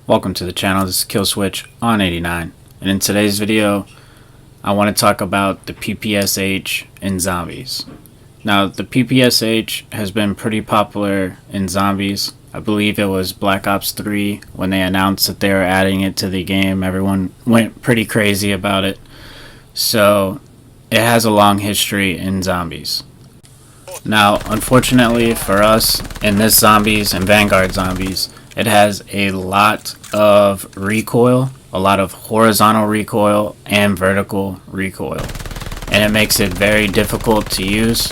Welcome to the channel. This is Kill Switch on 89, and in today's video I want to talk about the PPSH in zombies. Now, the PPSH has been pretty popular in zombies. I believe it was Black Ops 3 when they announced that they were adding it to the game. Everyone went pretty crazy about it. So it has a long history in zombies. Now, unfortunately for us, in this zombies and Vanguard zombies, it has a lot of recoil, a lot of horizontal recoil and vertical recoil, and it makes it very difficult to use.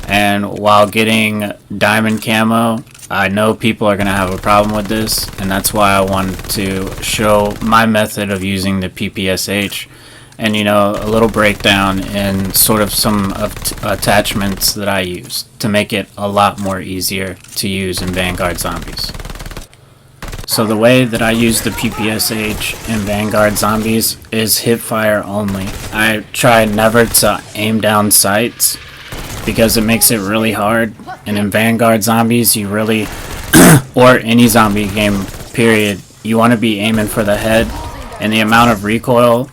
And while getting diamond camo, I know people are going to have a problem with this, and that's why I wanted to show my method of using the PPSH, and a little breakdown and sort of some of attachments that I use to make it a lot more easier to use in Vanguard zombies. So the way that I use the PPSH in Vanguard zombies is hip fire only. I try never to aim down sights because it makes it really hard, and in Vanguard zombies you really or any zombie game period, you want to be aiming for the head, and the amount of recoil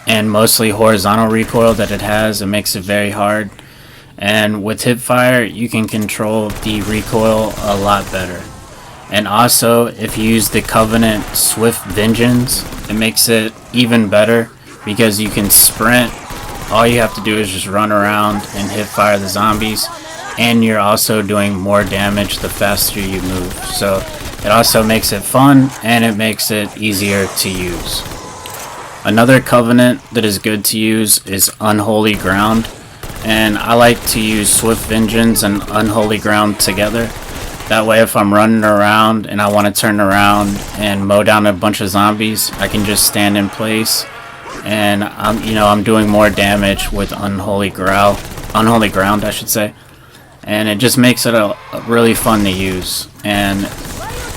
and mostly horizontal recoil that it has, it makes it very hard. And with hip fire you can control the recoil a lot better. And also, if you use the Covenant Swift Vengeance, it makes it even better because you can sprint. All you have to do is just run around and hip fire the zombies, and you're also doing more damage the faster you move. So it also makes it fun, and it makes it easier to use. Another Covenant that is good to use is Unholy Ground, and I like to use Swift Vengeance and Unholy Ground together. That way, if I'm running around and I want to turn around and mow down a bunch of zombies, I can just stand in place, and I'm doing more damage with Unholy Ground, I should say, and it just makes it a really fun to use. And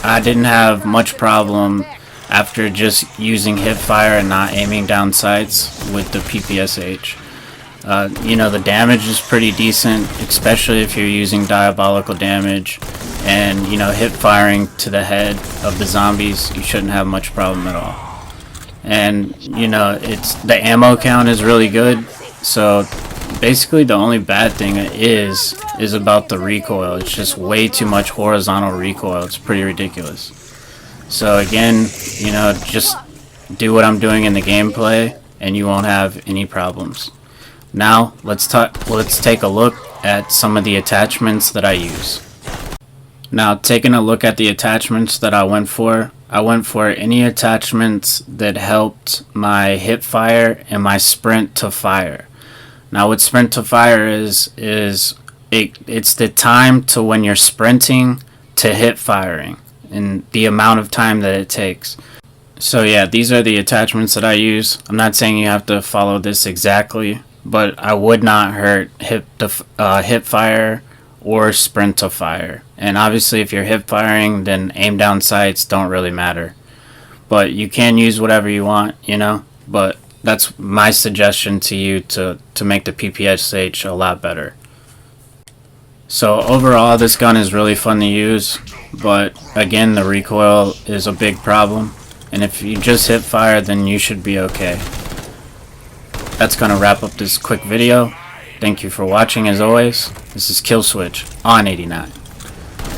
I didn't have much problem after just using hip fire and not aiming down sights with the PPSH. The damage is pretty decent, especially if you're using diabolical damage. And hip firing to the head of the zombies, you shouldn't have much problem at all. And it's the ammo count is really good. So basically the only bad thing is about the recoil. It's just way too much horizontal recoil. It's pretty ridiculous. So again, just do what I'm doing in the gameplay and you won't have any problems. Now let's take a look at some of the attachments that I use. Now, taking a look at the attachments that I went for any attachments that helped my hip fire and my sprint to fire. Now, what sprint to fire is it's the time to when you're sprinting to hip firing and the amount of time that it takes. So yeah, these are the attachments that I use. I'm not saying you have to follow this exactly, but I would not hurt hip fire or sprint to fire. And obviously if you're hip firing, then aim down sights don't really matter, but you can use whatever you want, but that's my suggestion to you to make the PPSH a lot better. So overall, this gun is really fun to use, but again, the recoil is a big problem, and if you just hip fire, then you should be okay. That's gonna wrap up this quick video. Thank you for watching. As always, this is Kill Switch on 89.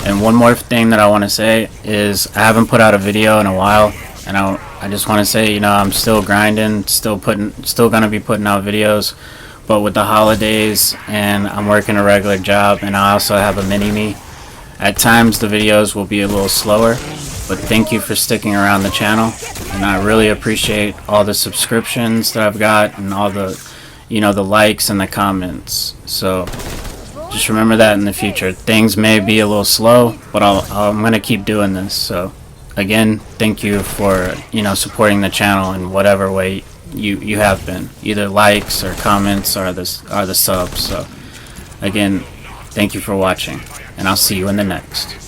And one more thing that I want to say is I haven't put out a video in a while, and I just want to say, I'm still grinding, still gonna be putting out videos, but with the holidays and I'm working a regular job, and I also have a mini-me, at times the videos will be a little slower. But thank you for sticking around the channel, and I really appreciate all the subscriptions that I've got and all the the likes and the comments. So just remember that in the future. Things may be a little slow, but I'm gonna keep doing this. So again, thank you for supporting the channel in whatever way you have been, either likes or comments or the subs. So again, thank you for watching, and I'll see you in the next.